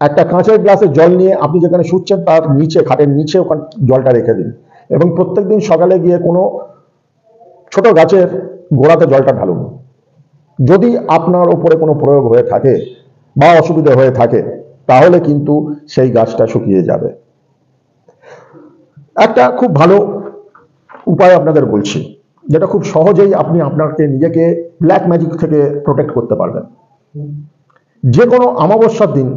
একটা কাঁচের গ্লাসে জল নিয়ে আপনি যেখানে শুচ্ছেন তার নিচে, খাটের নিচে ওখানে জলটা রেখে দিন এবং প্রত্যেকদিন সকালে গিয়ে কোনো ছোট গাছের গোড়াতে জলটা ঢালুন। যদি আপনার উপরে কোনো প্রয়োগ হয়ে থাকে বা অসুবিধা হয়ে থাকে তাহলে কিন্তু সেই গাছটা শুকিয়ে যাবে। একটা খুব ভালো উপায় আপনাদের বলছি, যেটা খুব সহজেই আপনি আপনাকে নিজেকে ব্ল্যাক ম্যাজিক থেকে প্রোটেক্ট করতে পারবেন। যে কোনো অমাবস্যার দিন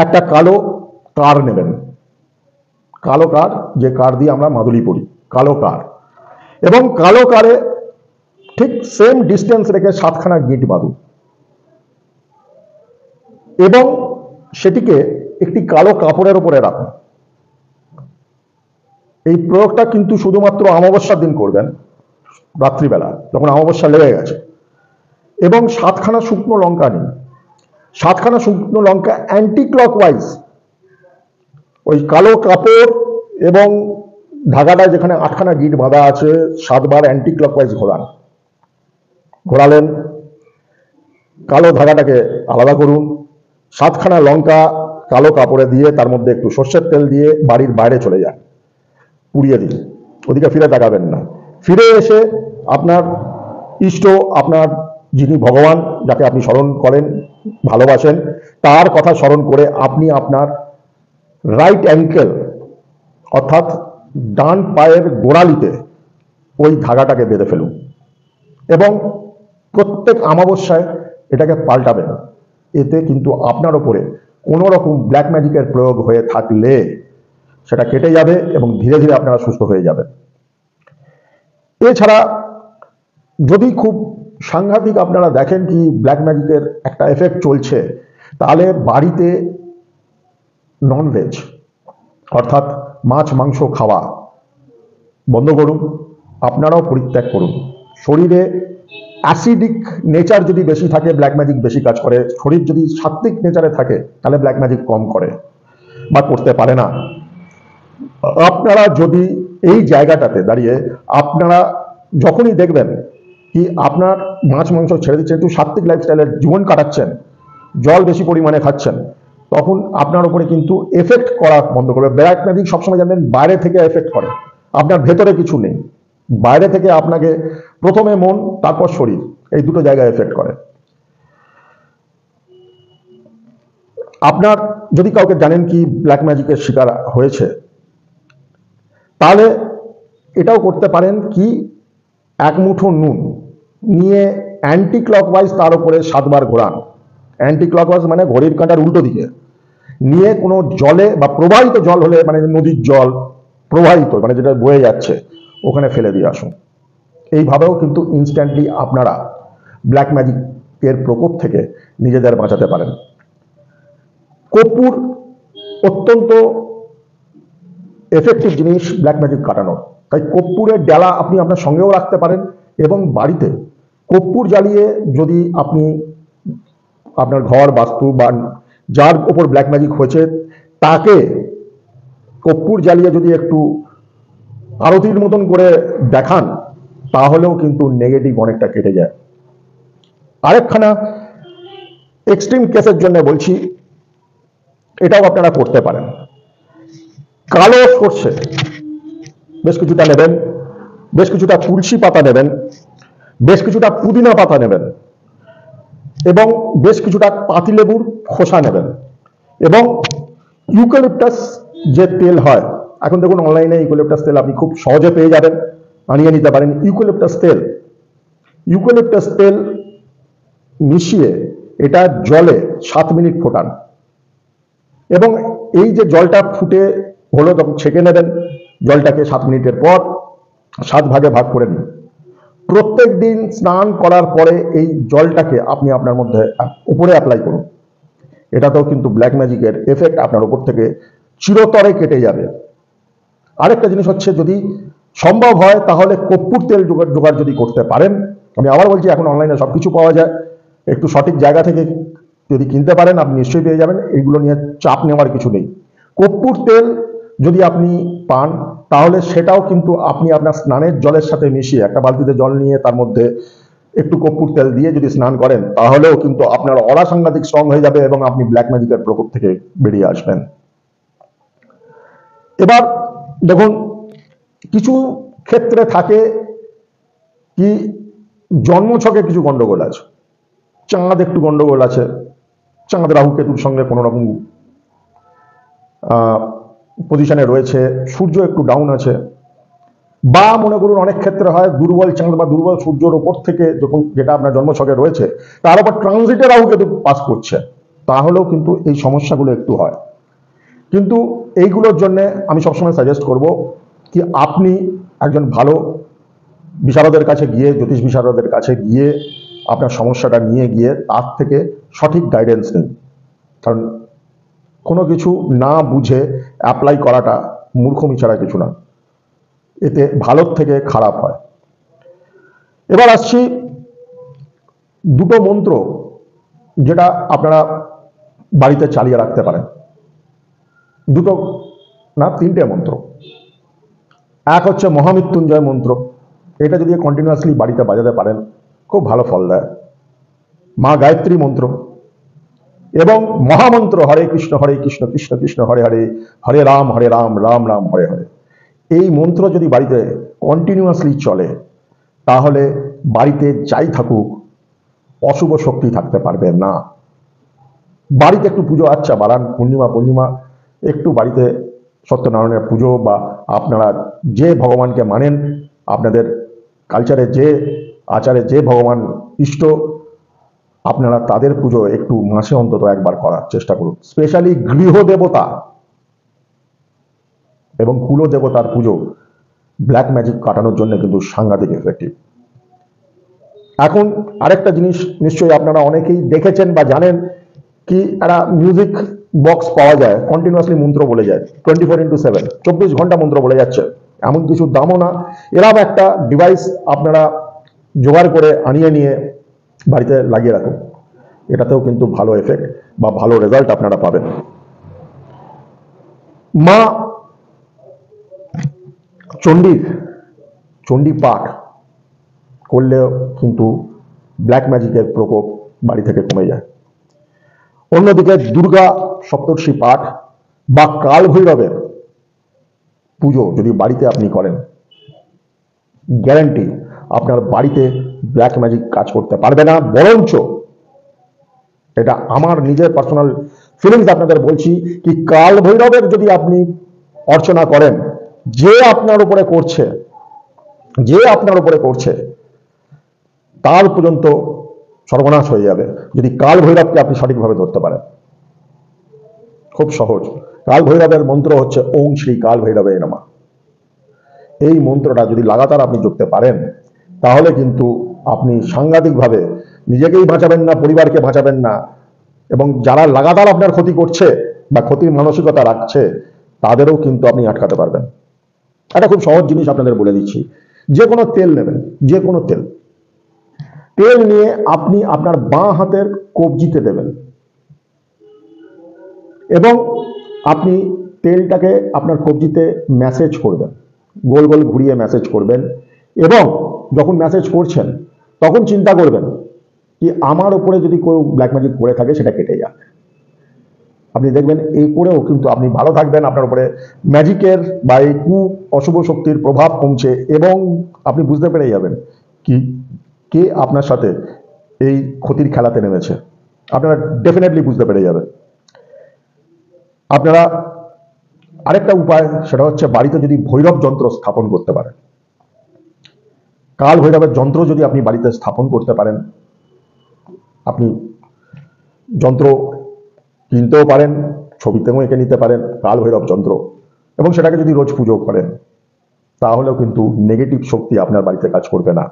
একটা কালো কার নেবেন, কালো কার, যে কার দিয়ে আমরা মাদুলি পড়ি, কালো কার, এবং কালো কারে ঠিক সেম ডিস্টেন্স রেখে 7খানা গিট বাঁধুন এবং সেটিকে একটি কালো কাপড়ের উপরে রাখুন। এই প্রয়োগটা কিন্তু শুধুমাত্র অমাবস্যার দিন করবেন, রাত্রিবেলা যখন অমাবস্যা লেগে গেছে। এবং 7খানা শুকনো লঙ্কা নিন, 7খানা শুকনো লঙ্কা অ্যান্টি ক্লকওয়াইজ ওই কালো কাপড় এবং ধাগাটা যেখানে 8খানা গিট বাঁধা আছে 7বার অ্যান্টি ক্লকওয়াইজ ঘোরান। ঘোরালেন, কালো ধাগাটাকে আলাদা করুন, 7খানা লঙ্কা কালো কাপড়ে দিয়ে তার মধ্যে একটু সর্ষের তেল দিয়ে বাড়ির বাইরে চলে যান, পুড়িয়ে দিন, ওদিকে ফিরে তাকাবেন না। ফিরে এসে আপনার ইষ্ট, আপনার যিনি ভগবান, যাকে আপনি স্মরণ করেন, ভালোবাসেন, তার কথা স্মরণ করে আপনি আপনার রাইট অ্যাঙ্কেল অর্থাৎ ডান পায়ের গোড়ালিতে ওই ধাগাটাকে বেঁধে ফেলুন এবং প্রত্যেক অমাবস্যায় এটাকে পাল্টাবেন। এতে কিন্তু আপনার ওপরে কোনো রকম ব্ল্যাক ম্যাজিকের প্রয়োগ হয়ে থাকলে সেটা কেটে যাবে এবং ধীরে ধীরে আপনারা সুস্থ হয়ে যাবেন। এছাড়া যদি খুব সাংঘাতিক আপনারা দেখেন কি ব্ল্যাক ম্যাজিকের একটা এফেক্ট চলছে, তাহলে বাড়িতে ননভেজ অর্থাৎ মাছ মাংস খাওয়া বন্ধ করুন, আপনারাও পরিত্যাগ করুন। শরীরে অ্যাসিডিক নেচার যদি বেশি থাকে ব্ল্যাক ম্যাজিক বেশি কাজ করে, শরীর যদি সাত্ত্বিক নেচারে থাকে তাহলে ব্ল্যাক ম্যাজিক কম করে বা করতে পারে না। আপনারা যদি এই জায়গাটাতে দাঁড়িয়ে আপনারা যখনই দেখবেন কি আপনার মাছ মাংস ছেড়ে দিচ্ছে, একটু সাত্ত্বিক লাইফস্টাইলের জীবন কাটাচ্ছেন, জল বেশি পরিমাণে খাচ্ছেন, তখন আপনার উপরে কিন্তু এফেক্ট করা বন্ধ করবে। ব্ল্যাক ম্যাজিক সবসময় জানবেন বাইরে থেকে এফেক্ট করে, আপনার ভেতরে কিছু নেই। বাইরে থেকে আপনাকে প্রথমে মন, তারপর শরীর, এই দুটো জায়গায় এফেক্ট করে। আপনার যদি কাউকে জানেন কি ব্ল্যাক ম্যাজিকের শিকার হয়েছে, তাহলে এটাও করতে পারেন কি, এক মুঠো নুন নিয়ে অ্যান্টি ক্লকওয়াইজ তার উপরে 7 বার ঘোরান। অ্যান্টি ক্লকওয়াইজ মানে ঘড়ির কাঁটার উল্টো দিকে নিয়ে কোনো জলে বা প্রবাহিত জল হলে, মানে নদীর জল প্রবাহিত মানে যেটা বয়ে যাচ্ছে, ওখানে ফেলে দিয়ে আসুন। এইভাবেও কিন্তু ইনস্ট্যান্টলি আপনারা ব্ল্যাক ম্যাজিকের প্রকোপ থেকে নিজেদের বাঁচাতে পারেন। কর্পূর অত্যন্ত এফেক্টিভ জিনিস ব্ল্যাক ম্যাজিক কাটানোর, তাই কর্পূরের ডালা আপনি আপনার সঙ্গেও রাখতে পারেন, এবং বাড়িতে কর্পূর জ্বালিয়ে যদি আপনি আপনার ঘর বাস্তু বা যার ওপর ব্ল্যাক ম্যাজিক হয়েছে তাকে কর্পূর জ্বালিয়ে যদি একটু আরতির মতন করে দেখান, তাহলেও কিন্তু নেগেটিভ অনেকটা কেটে যায়। আরেকখানা এক্সট্রিম কেসের জন্য বলছি, এটাও আপনারা করতে পারেন। কালো সর্ষে বেশ কিছুটা নেবেন, বেশ কিছুটা তুলসী পাতা নেবেন, বেশ কিছুটা পুদিনা পাতা নেবেন, এবং বেশ কিছুটা পাতিলেবুর খোসা নেবেন, এবং ইউক্যালিপটাস যে তেল হয়, এখন দেখুন অনলাইনে ইউক্যালিপটাস তেল আপনি খুব সহজে পেয়ে যাবেন, আনিয়ে নিতে পারেন। ইউক্যালিপটাস তেল মিশিয়ে এটা জলে 7 মিনিট ফোটান, এবং এই যে জলটা ফুটে হলো তখন ছেঁকে নেবেন জলটাকে। 7 মিনিটের পর 7 ভাগে ভাগ করে নিন। প্রত্যেক দিন স্নান করার পরে এই জলটাকে আপনি আপনার মধ্যে উপরে অ্যাপ্লাই করুন। এটাতেও কিন্তু ব্ল্যাক ম্যাজিকের এফেক্ট আপনার উপর থেকে চিরতরে কেটে যাবে। আরেকটা জিনিস হচ্ছে, যদি সম্ভব হয় তাহলে কর্পূর তেল জোগাড় যদি করতে পারেন, আমি আবার বলছি এখন অনলাইনে সবকিছু পাওয়া যায়, একটু সঠিক জায়গা থেকে যদি কিনতে পারেন আপনি নিশ্চয়ই পেয়ে যাবেন, এইগুলো নিয়ে চাপ নেওয়ার কিছু নেই। কর্পূর তেল যদি আপনি পান, তাহলে সেটাও কিন্তু আপনি আপনার স্নানের জলের সাথে মিশিয়ে একটা বালতিতে জল নিয়ে তার মধ্যে একটু কর্পূর তেল দিয়ে যদি স্নান করেন, তাহলেও কিন্তু আপনার অরা সাংঘাতিক স্ট্রং হয়ে যাবে এবং আপনি ব্ল্যাক ম্যাজিকের প্রকোপ থেকে বেরিয়ে আসবেন। এবার দেখুন, কিছু ক্ষেত্রে থাকে কি জন্মছকে কিছু গন্ডগোল আছে, চাঁদ একটু গন্ডগোল আছে, চাঁদ রাহু কেতুর সঙ্গে কোনো রকম পজিশনে রয়েছে, সূর্য একটু ডাউন আছে, বা মনে করুন অনেক ক্ষেত্রে হয় দুর্বল চাঁদ বা দুর্বল সূর্যের ওপর থেকে যখন যেটা আপনার জন্মছকে রয়েছে তার উপর ট্রানজিটে রাহু কেতু পাস করছে, তাহলেও কিন্তু এই সমস্যাগুলো একটু হয়। কিন্তু এইগুলোর জন্য আমি সবসময় সাজেস্ট করব কি আপনি একজন ভালো বিশারদের কাছে গিয়ে, জ্যোতিষ বিশারদের কাছে গিয়ে আপনার সমস্যাটা নিয়ে গিয়ে তার থেকে সঠিক গাইডেন্স নিন, কারণ কোনো কিছু না বুঝে অ্যাপ্লাই করাটা মূর্খমি ছাড়া কিছু না, এতে ভালোর থেকে খারাপ হয়। এবার আসছি দুটো মন্ত্র যেটা আপনারা বাড়িতে চালিয়ে রাখতে পারেন, দুটো না 3টে মন্ত্র। এক হচ্ছে মহামৃত্যুঞ্জয় মন্ত্র, এটা যদি কন্টিনিউয়াসলি বাড়িতে বাজাতে পারেন খুব ভালো ফল দেয়। মা গায়ত্রী মন্ত্র এবং মহামন্ত্র হরে কৃষ্ণ কৃষ্ণ কৃষ্ণ হরে হরে, হরে রাম রাম রাম হরে হরে। এই মন্ত্র যদি বাড়িতে কন্টিনিউয়াসলি চলে, তাহলে বাড়িতে যাই থাকুক অশুভ শক্তি থাকতে পারবে না। বাড়িতে একটু পুজো আচ্ছা বাড়ান, পূর্ণিমা একটু বাড়িতে সত্যনারায়ণের পুজো, বা আপনারা যে ভগবানকে মানেন, আপনাদের কালচারে যে আচারে যে ভগবান ইষ্ট, আপনারা তাদের পুজো একটু মাসে অন্তত একবার করার চেষ্টা করুন। স্পেশালি গৃহদেবতা এবং কুলদেবতার পুজো ব্ল্যাক ম্যাজিক কাটানোর জন্য কিন্তু সাংঘাতিক এফেক্টিভ। এখন আরেকটা জিনিস নিশ্চয়ই আপনারা অনেকেই দেখেছেন বা জানেন কি, একটা মিউজিক বক্স পাওয়া যায়, কন্টিনিউয়াসলি মন্ত্র বলে যায়, 24/7 24 ঘন্টা মন্ত্র বলে যাচ্ছে, এমন কিছু দামও না। এরকম একটা ডিভাইস আপনারা জোগাড় করে আনিয়ে নিয়ে বাড়িতে লাগিয়ে রাখুন, এটাতেও কিন্তু ভালো এফেক্ট বা ভালো রেজাল্ট আপনারা পাবেন। মা চণ্ডী পাঠ করলেও কিন্তু ব্ল্যাক ম্যাজিকের প্রকোপ বাড়ি থেকে কমে যায়। অন্যদিকে দুর্গা সপ্তর্ষি পাঠ বা কাল ভৈরবের পুজো যদি বাড়িতে আপনি করেন, গ্যারান্টি আপনার বাড়িতে ব্ল্যাক ম্যাজিক কাজ করতে পারবে না। বরঞ্চ এটা আমার নিজের পার্সোনাল ফিলিংস আপনাদের বলছি, কি কাল ভৈরবের যদি আপনি অর্চনা করেন, যে আপনার উপরে করছে তার পর্যন্ত সর্বনাশ হয়ে যাবে, যদি কাল ভৈরবকে আপনি সঠিকভাবে ধরতে পারেন। খুব সহজ। কাল ভৈরবের মন্ত্র হচ্ছে ওং শ্রী কাল ভৈরবে নমঃ। এই মন্ত্রটা যদি লাগাতার আপনি জপতে পারেন, তাহলে কিন্তু আপনি সাংঘাতিকভাবে নিজেকেই বাঁচাবেন না, পরিবারকে বাঁচাবেন না, এবং যারা লাগাতার আপনার ক্ষতি করছে বা ক্ষতির মানসিকতা রাখছে তাদেরও কিন্তু আপনি আটকাতে পারবেন। একটা খুব সহজ জিনিস আপনাদের বলে দিচ্ছি। যে কোনো তেল নেবেন, যে কোনো তেল নিয়ে আপনি আপনার বাঁ হাতের কবজিতে দেবেন এবং আপনি তেলটাকে আপনার কবজিতে ম্যাসেজ করবেন, গোল গোল ঘুরিয়ে ম্যাসেজ করবেন। এবং যখন ম্যাসেজ করছেন তখন চিন্তা করবেন কি আমার উপরে যদি কেউ ব্ল্যাক ম্যাজিক করে থাকে সেটা কেটে যাক। আপনি দেখবেন এই করেও কিন্তু আপনি ভালো থাকবেন, আপনার উপরে ম্যাজিকের বা এই অশুভ শক্তির প্রভাব কমছে এবং আপনি বুঝতে পেরে যাবেন কি কে আপনার সাথে এই ক্ষতির খেলাতে নেমেছে। আপনারা ডেফিনেটলি বুঝতে পেরে যাবেন। আপনারা আরেকটা উপায়, সেটা হচ্ছে বাড়িতে যদি ভৈরব যন্ত্র স্থাপন করতে পারেন, কাল ভৈরবের যন্ত্র যদি আপনি বাড়িতে স্থাপন করতে পারেন, আপনি যন্ত্র কিনতেও পারেন, ছবিতেও এঁকে নিতে পারেন কাল ভৈরব যন্ত্র, এবং সেটাকে যদি রোজ পুজো করেন, তাহলেও কিন্তু নেগেটিভ শক্তি আপনার বাড়িতে কাজ করবে না।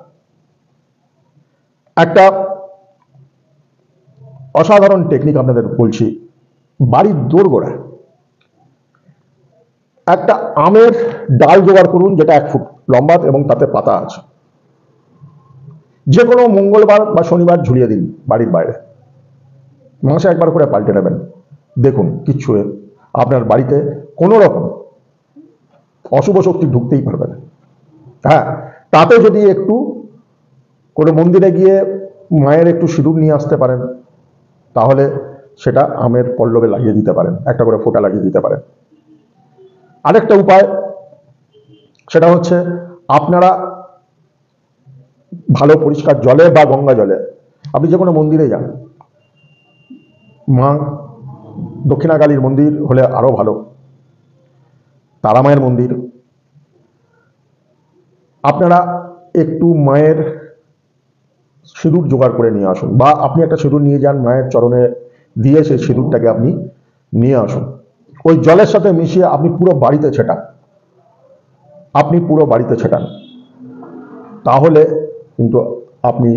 একটা অসাধারণ টেকনিক আপনাদের বলছি। বাড়ির দোরগোড়ায় একটা আমের ডাল জোগাড় করুন, যেটা 1 ফুট লম্বা এবং তাতে পাতা আছে। যে কোনো মঙ্গলবার বা শনিবার ঝুলিয়ে দিন বাড়ির বাইরে, মাসে একবার করে পাল্টে নেবেন। দেখুন কিচ্ছু আপনার বাড়িতে কোনো রকম অশুভ শক্তি ঢুকতেই পারবে না। হ্যাঁ, তাতে যদি একটু কোনো মন্দিরে গিয়ে মায়ের একটু সিঁদুর নিয়ে আসতে পারেন, তাহলে সেটা আমের পল্লবে লাগিয়ে দিতে পারেন, একটা করে ফোঁটা লাগিয়ে দিতে পারেন। আরেকটা উপায়, সেটা হচ্ছে আপনারা ভালো পরিষ্কার জলে বা গঙ্গা জলে আপনি যে কোনো মন্দিরে যান, মা দক্ষিণাকালীর মন্দির হলে আরো ভালো, তারা মায়ের মন্দির, আপনারা একটু মায়ের সিঁদুর জোগাড় করে নিয়ে আসুন, বা আপনি একটা সিঁদুর নিয়ে যান, মায়ের চরণে দিয়ে সেই সিঁদুরটাকে আপনি নিয়ে আসুন। ওই জলের সাথে মিশিয়ে আপনি পুরো বাড়িতে ছেটান, তাহলে কিন্তু আপনি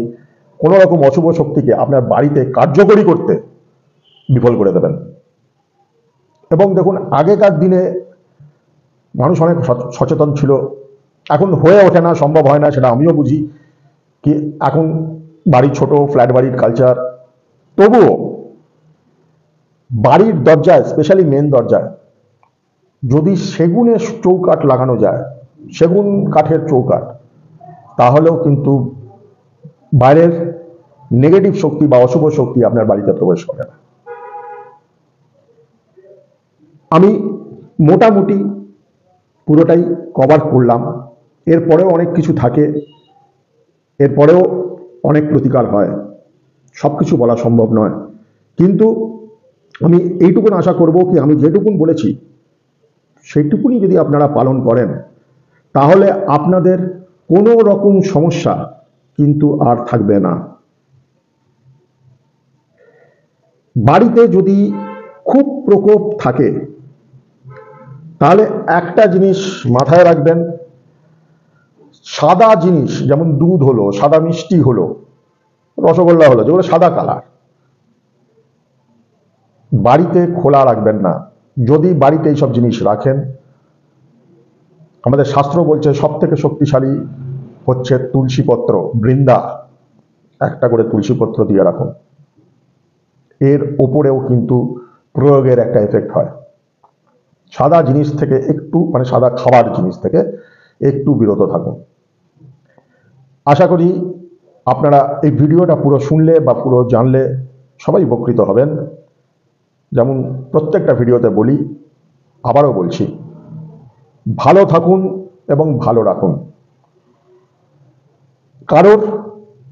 কোনো রকম অশুভ শক্তিকে আপনার বাড়িতে কার্যকরী করতে বিফল করে দেবেন। এবং দেখুন, আগেকার দিনে মানুষ অনেক সচেতন ছিল, এখন হয়ে ওঠে না, সম্ভব হয় না, সেটা আমিও বুঝি। কি এখন বাড়ি ছোট, ফ্ল্যাট বাড়ির কালচার, তবুও বাড়ির দরজায়, স্পেশালি মেন দরজায় যদি সেগুনের চৌকাঠ লাগানো যায়, সেগুন কাঠের চৌকাঠ, তাহলেও কিন্তু বাইরের নেগেটিভ শক্তি বা অশুভ শক্তি আপনার বাড়িতে প্রবেশ করে না। আমি মোটামুটি পুরোটাই কভার করলাম। এরপরেও অনেক কিছু থাকে, এরপরেও অনেক প্রতিকার হয়, সবকিছু বলা সম্ভব নয়, কিন্তু আমি এইটুকুন আশা করব কি আমি যেটুকুন বলেছি সেইটুকুনি যদি আপনারা পালন করেন, তাহলে আপনাদের কোনো রকম সমস্যা কিন্তু আর থাকবে না। বাড়িতে যদি খুব প্রকোপ থাকে, তাহলে একটা জিনিস মাথায় রাখবেন, সাদা জিনিস যেমন দুধ হলো, সাদা মিষ্টি হলো, রসগোল্লা হলো, যেগুলো সাদা কালার, বাড়িতে খোলা রাখবেন না। যদি বাড়িতে এইসব জিনিস রাখেন, আমাদের শাস্ত্র বলছে সব থেকে শক্তিশালী হচ্ছে তুলসী পত্র, বৃন্দা, একটা করে তুলসী পত্র দিয়ে রাখুন। এর ওপরেও কিন্তু প্রয়োগের একটা এফেক্ট হয়। সাদা জিনিস থেকে একটু, সাদা খাবার জিনিস থেকে একটু বিরত থাকুন। আশা করি আপনারা এই ভিডিওটা পুরো শুনলে বা পুরো জানলে সবাই উপকৃত হবেন। যেমন প্রত্যেকটা ভিডিওতে বলি, আবারও বলছি, ভালো থাকুন এবং ভালো রাখুন। কারোর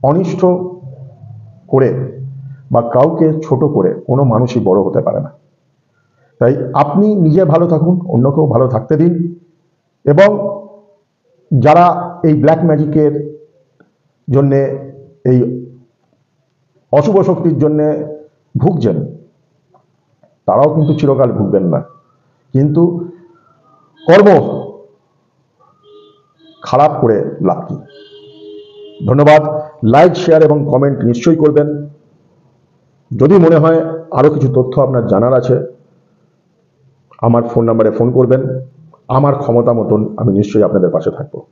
অনিষ্ট করে বা কাউকে ছোট করে কোনো মানুষই বড় হতে পারে না। তাই আপনি নিজে ভালো থাকুন, অন্যকেও ভালো থাকতে দিন। এবং যারা এই ব্ল্যাক ম্যাজিকের জন্যে, এই অশুভ শক্তির জন্যে ভুগছেন, তারাও কিন্তু চিরকাল ভুগবেন না। কিন্তু কর্ম খারাপ করে লাভ কি? ধন্যবাদ। লাইক, শেয়ার এবং কমেন্ট নিশ্চয়ই করবেন। যদি মনে হয় আরও কিছু তথ্য আপনার জানার আছে, আমার ফোন নাম্বারে ফোন করবেন। আমার ক্ষমতা মতন আমি নিশ্চয়ই আপনাদের পাশে থাকবো।